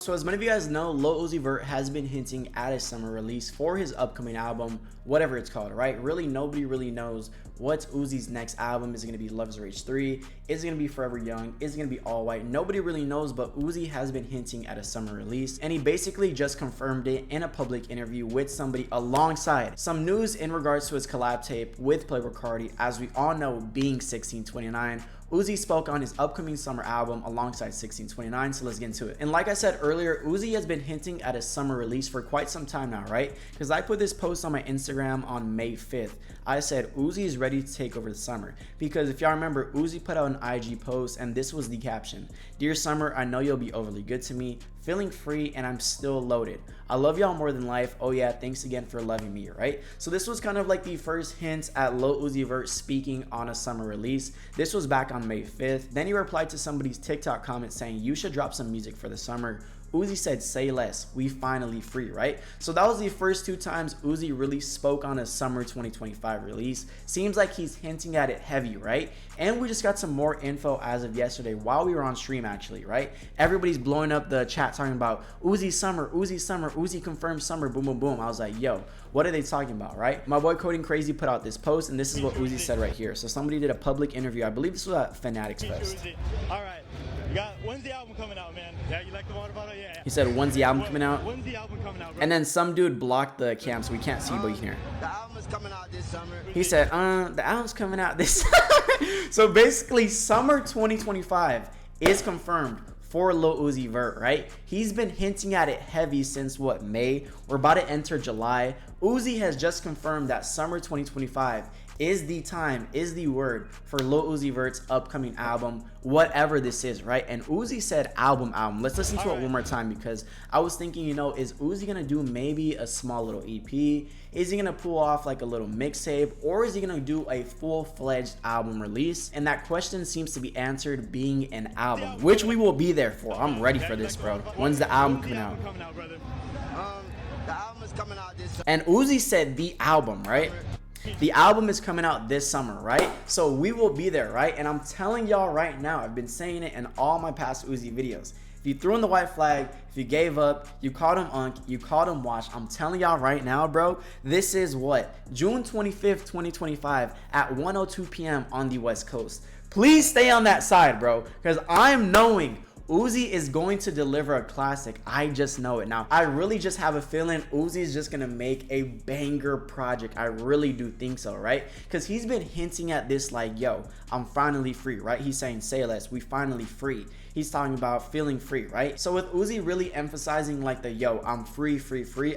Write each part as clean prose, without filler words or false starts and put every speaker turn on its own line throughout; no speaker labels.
So as many of you guys know, Lil Uzi Vert has been hinting at a summer release for his upcoming album, whatever it's called, right? Really, nobody really knows what's Uzi's next album. Is it going to be Love is Rage 3? Is it going to be Forever Young? Is it going to be All White? Nobody really knows, but Uzi has been hinting at a summer release, and he basically just confirmed it in a public interview with somebody alongside some news in regards to his collab tape with Playboi Carti. As we all know, being 1629, Uzi spoke on his upcoming summer album alongside 1629, so let's get into it. And like I said earlier, Uzi has been hinting at a summer release for quite some time now, right? Because I put this post on my Instagram on May 5th. I said Uzi is ready to take over the summer, because if y'all remember, Uzi put out an IG post and this was the caption: "Dear Summer, I know you'll be overly good to me, feeling free and I'm still loaded. I love y'all more than life. Oh yeah, thanks again for loving me," right? So this was kind of like the first hint at Lil Uzi Vert speaking on a summer release. This was back on May 5th. Then he replied to somebody's TikTok comment saying, "You should drop some music for the summer." Uzi said, "Say less, we finally free," right? So that was the first two times Uzi really spoke on a summer 2025 release. Seems like he's hinting at it heavy, right? And we just got some more info as of yesterday while we were on stream, actually, right? Everybody's blowing up the chat talking about Uzi summer, Uzi confirmed summer, boom, boom, boom. I was like, yo, what are they talking about, right? My boy Coding Crazy put out this post, and this is what Uzi said right here. So somebody did a public interview. I believe this was at Fanatics Fest.
All right. When's the album coming out, man? Yeah, you like the water bottle? Yeah.
He said, "When's the album coming out?"
When's the album coming out, bro?
And then some dude blocked the cam so we can't see, but you can hear.
The album is coming out this summer.
He said, the album's coming out this So basically, summer 2025 is confirmed for Lil Uzi Vert, right? He's been hinting at it heavy since what, May? We're about to enter July. Uzi has just confirmed that summer 2025 is the time, is the word for Lil Uzi Vert's upcoming album, whatever this is, right? And Uzi said album. Let's listen to it one more time, because I was thinking, you know, is Uzi gonna do maybe a small little EP? Is he gonna pull off like a little mixtape, or is he gonna do a full-fledged album release? And that question seems to be answered being an album, which we will be there for. I'm ready for this, bro. When's the album coming out?
The album is coming out this summer.
And Uzi said the album, right? The album is coming out this summer, right? So we will be there, right? And I'm telling y'all right now, I've been saying it in all my past Uzi videos. If you threw in the white flag, if you gave up, you called him Unk, you called him Wash, I'm telling y'all right now, bro, this is what? June 25th, 2025 at 1:02 p.m. on the West Coast. Please stay on that side, bro, because I'm knowing Uzi is going to deliver a classic. I just know it. Now, I really just have a feeling Uzi is just going to make a banger project. I really do think so, right? Because he's been hinting at this like, yo, I'm finally free, right? He's saying, say less, we finally free. He's talking about feeling free, right? So with Uzi really emphasizing like the, yo, I'm free,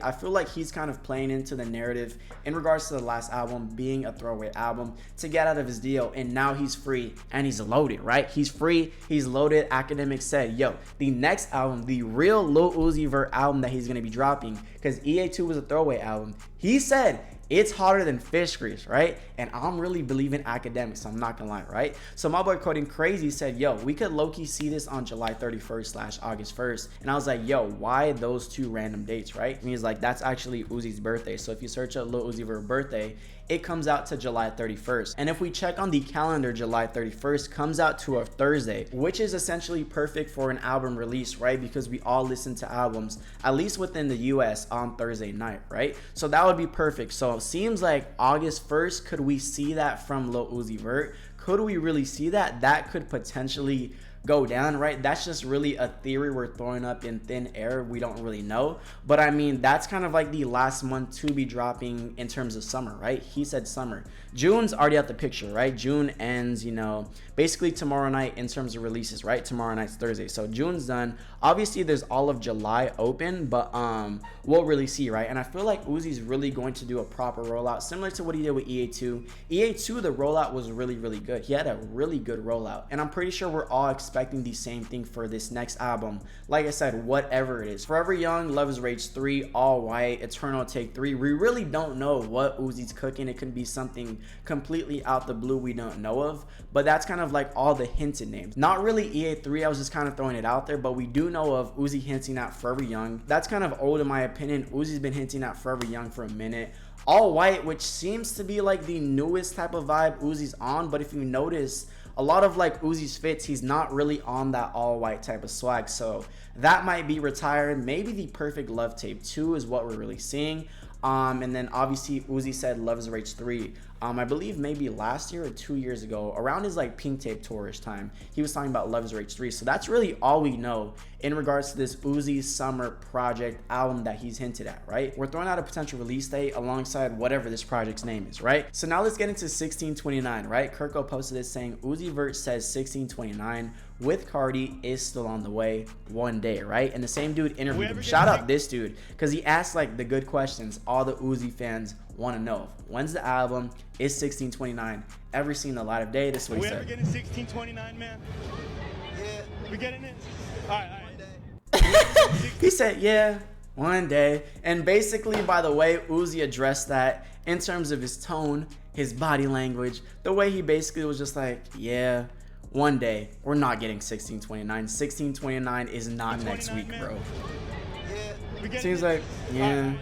I feel like he's kind of playing into the narrative in regards to the last album being a throwaway album to get out of his deal. And now he's free and he's loaded, right? He's free, he's loaded. Academics said, yo, the next album, the real Lil Uzi Vert album that he's gonna be dropping, because EA2 was a throwaway album, he said it's hotter than fish grease, right? And I'm really believing Academics, I'm not gonna lie, right? So my boy Coding Crazy said, yo, we could low-key see this on July 31st / August 1st. And I was like, yo, why those two random dates, right? And he's like, that's actually Uzi's birthday. So if you search up Lil Uzi Vert birthday, it comes out to July 31st. And if we check on the calendar, July 31st comes out to a Thursday, which is essentially perfect for an album release, right? Because we all listen to albums, at least within the US, on Thursday night, right? So that would be perfect. So it seems like August 1st, could we see that from Lil Uzi Vert? Could we really see that? That could potentially go down, right? That's just really a theory we're throwing up in thin air. We don't really know, but I mean, that's kind of like the last month to be dropping in terms of summer, right? He said summer. June's already out the picture, right? June ends, you know, basically tomorrow night in terms of releases, right? Tomorrow night's Thursday, so June's done. Obviously there's all of July open, but we'll really see, right? And I feel like Uzi's really going to do a proper rollout similar to what he did with EA2. EA2, the rollout was really good. He had a really good rollout, and I'm pretty sure we're all expecting the same thing for this next album. Like I said, whatever it is, Forever Young, Love is Rage 3, All White, Eternal Take 3, we really don't know what Uzi's cooking. It could be something completely out the blue we don't know of, but that's kind of like all the hinted names. Not really EA3, I was just kind of throwing it out there, but we do know of Uzi hinting at Forever Young. That's kind of old in my opinion. Uzi's been hinting at Forever Young for a minute. All White, which seems to be like the newest type of vibe Uzi's on, but if you notice, a lot of like Uzi's fits, he's not really on that all white type of swag. So that might be retired. Maybe the Perfect Love Tape 2 is what we're really seeing. And then obviously Uzi said Love is Rage 3. I believe maybe last year or 2 years ago, around his like Pink Tape tourish time, he was talking about Love is Rage 3. So that's really all we know in regards to this Uzi summer project album that he's hinted at, right? We're throwing out a potential release date alongside whatever this project's name is, right? So now let's get into 1629, right? Kirko posted this saying Uzi Vert says 1629 with Carti is still on the way one day, right? And the same dude interviewed him. Shout out this dude, because he asked like the good questions all the Uzi fans want to know. When's the album? Is 1629 ever seen the light of day? This is what he said.
We ever getting 1629, man?
Yeah.
We getting it? All right.
He said, yeah, one day. And basically, by the way, Uzi addressed that in terms of his tone, his body language, the way he basically was just like, yeah, one day. We're not getting 1629. 1629 is not next week, bro.
Yeah.
Seems like, yeah.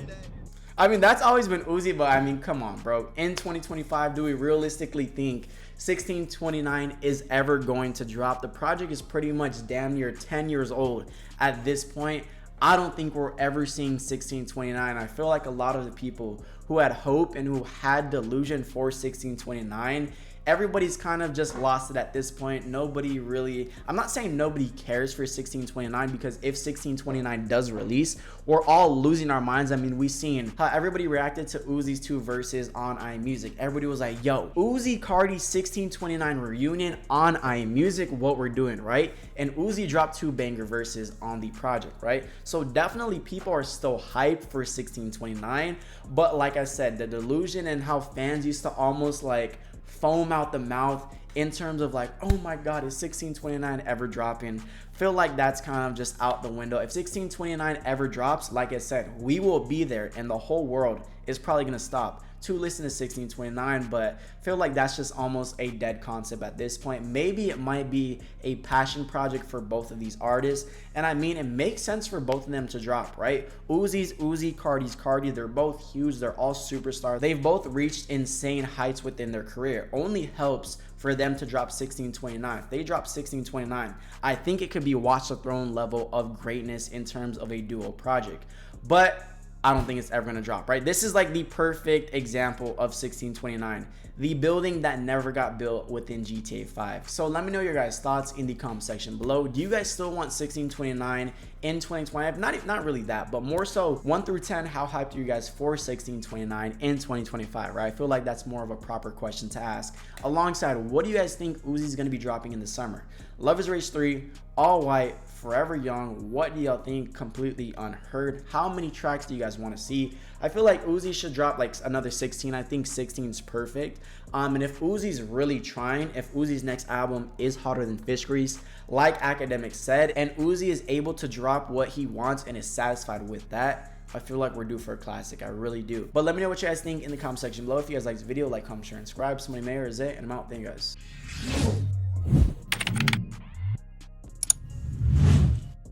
I mean, that's always been Uzi, but I mean, come on, bro. In 2025, do we realistically think 1629 is ever going to drop? The project is pretty much damn near 10 years old at this point. I don't think we're ever seeing 1629. I feel like a lot of the people who had hope and who had delusion for 1629, everybody's kind of just lost it at this point. Nobody really, I'm not saying nobody cares for 1629, because if 1629 does release, we're all losing our minds. I mean, we've seen how everybody reacted to Uzi's 2 verses on iMusic. Everybody was like, yo, Uzi Carti 1629 reunion on iMusic, what we're doing, right? And Uzi dropped 2 banger verses on the project, right? So definitely people are still hyped for 1629, but like I said, the delusion and how fans used to almost like foam out the mouth in terms of like, oh my god, is 1629 ever dropping? Feel like that's kind of just out the window. If 1629 ever drops, like I said, we will be there and the whole world is probably gonna stop to listen to 1629, but feel like that's just almost a dead concept at this point. Maybe it might be a passion project for both of these artists, and I mean, it makes sense for both of them to drop, right? Uzi's Uzi, Carti's Carti, they're both huge, they're all superstars. They've both reached insane heights within their career. Only helps for them to drop 1629. If they drop 1629, I think it could be Watch the Throne level of greatness in terms of a duo project, but I don't think it's ever gonna drop, right? This is like the perfect example of 1629, the building that never got built within GTA 5. So let me know your guys' thoughts in the comment section below. Do you guys still want 1629 in 2025? Not really that, but more so 1 through 10, how hyped are you guys for 1629 in 2025, right? I feel like that's more of a proper question to ask. Alongside, what do you guys think Uzi's gonna be dropping in the summer? Love is Rage 3, All White, Forever Young. What do y'all think? Completely unheard. How many tracks do you guys want to see? I feel like Uzi should drop like another 16. I think 16 is perfect. And if Uzi's really trying, if Uzi's next album is hotter than fish grease, like Academic said, and Uzi is able to drop what he wants and is satisfied with that, I feel like we're due for a classic. I really do. But let me know what you guys think in the comment section below. If you guys like this video, like, comment, share, and subscribe. Somebody may or is it, and I'm out. Thank you guys.